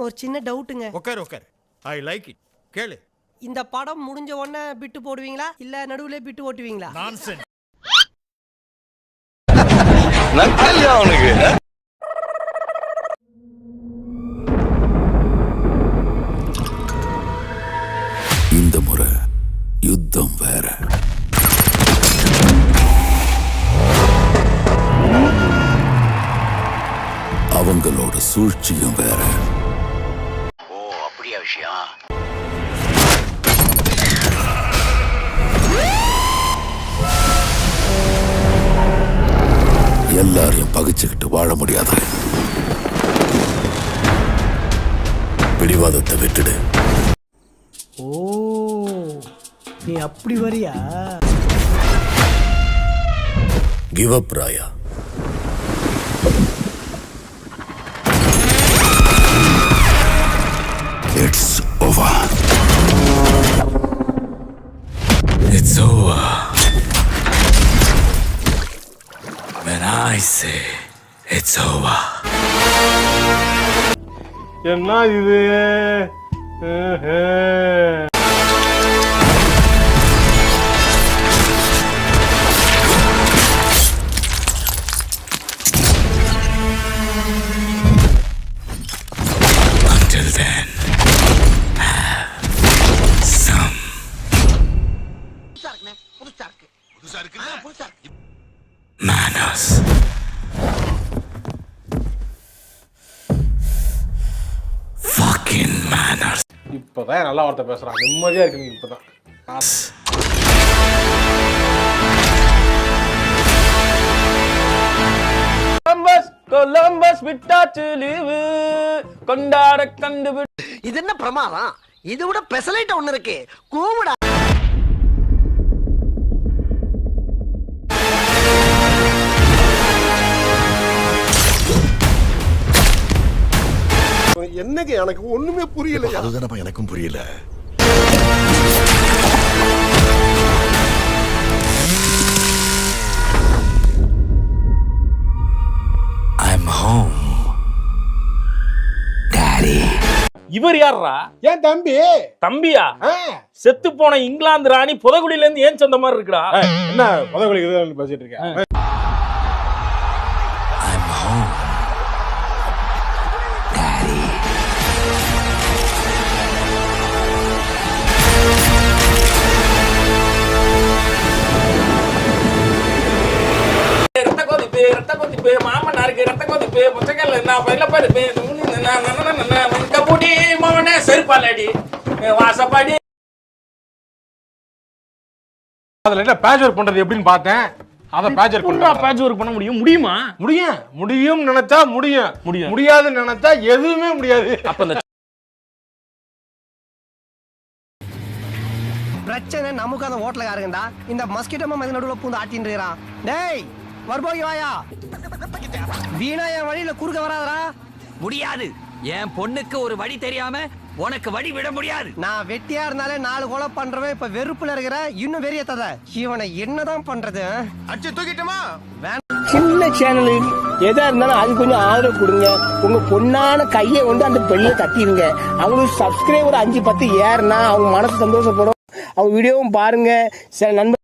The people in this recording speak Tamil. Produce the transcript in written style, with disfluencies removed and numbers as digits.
ஒரு சின்ன டவுட்டுங்க. உட்கார் உட்கார். I like it. கேளு. இந்த படம் முடிஞ்ச உடனே பிட்டு போடுவீங்களா இல்ல நடுவுல பிட்டு ஓட்டுவீங்களா? நான்சென்ஸ். நக்கல்யா அவனுக்கு. இந்த முறை யுத்தம் வேற. அவங்களோட சூழ்ச்சியும் வேற. ஓ அப்படியா விஷயம். எல்லாரையும் பகிச்சுக்கிட்டு வாழ முடியாது. பிடிவாதத்தை விட்டுடு. ஓ நீ அப்படி வரியா? Give up Raya. It's over. It's over when I say it's over. என்ன இது? Until then, have some manners. Fucking manners. இப்பதான் நல்லா வார்த்தை பேசுறான். நிம்மதியா இருக்கு நீங்க இப்பதான். கொலம்பஸ் விட்டாச்சு லீவு கொண்டாட கண்டு. இது என்ன பிரமாதம்? இது விட பெசலைட் ஒண்ணு இருக்கு. கூவுடா. என்னங்க எனக்கு ஒண்ணுமே புரியல. அதுதானப்பா எனக்கும் புரியல. I'm home, Daddy. இவர் யாரா? ஏன் தம்பி? தம்பியா? செத்து போன இங்கிலாந்து ராணி புதகுடியில இருந்து ஏன் சொந்த மாதிரி இருக்குடா? என்ன புதகுடி பேசிட்டு இருக்க? I'm home, Daddy. ரத்த கொதிப்பு மாமனாருக்கு ரத்த கொதிப்பு முச்சக்கல்ல நான் பயில பருப்பு கபூடி மவனே செருப்பாலடி வாசப்பாடி. அதுல என்ன பேட்ச் ஒர்க் பண்றது எப்படின்னு பார்த்தேன். அத பேட்ச் ஒர்க் பண்ணா பேட்ச் ஒர்க் பண்ண முடியுமா? முடியும் நினைச்சா முடியும், முடியாதுன்னு நினைச்சா எதுவுமே முடியாது. அப்ப இந்த பிரச்சனை நமக்கு அந்த ஹோட்டலுக்காரங்கடா. இந்த மஸ்கிட்டோ மத நடுவுல பூந்து ஆட்டின்னு இருக்கான். டேய் வரபோய் வாயா. வீணா என் வழியில குறுக்க வராதடா. முடியாது. என் பொண்ணுக்கு ஒரு வழி தெரியாம உனக்கு வழி விட முடியாது. நான் வெட்டியா இருந்தாலே 4 கொலை பண்றவன் இப்ப வெறுப்புல இருக்கிற. இன்னும் வெறியத்தத இவனை என்னதான் பண்றது? அடிச்சு தூக்கிட்டுமா? சின்ன சேனல் எதா இருந்தாலும் அது கொஞ்சம் ஆதரவு கொடுங்க. உங்க பொண்ணான கையை கொண்டு அந்த பெல்ல தட்டிடுங்க. அவங்களுக்கு சப்ஸ்கிரைபர் 5-10 ஏறுனா அவங்க மனசு சந்தோஷப்படும். அவங்க வீடியோவும் பாருங்க. சில நண்பர்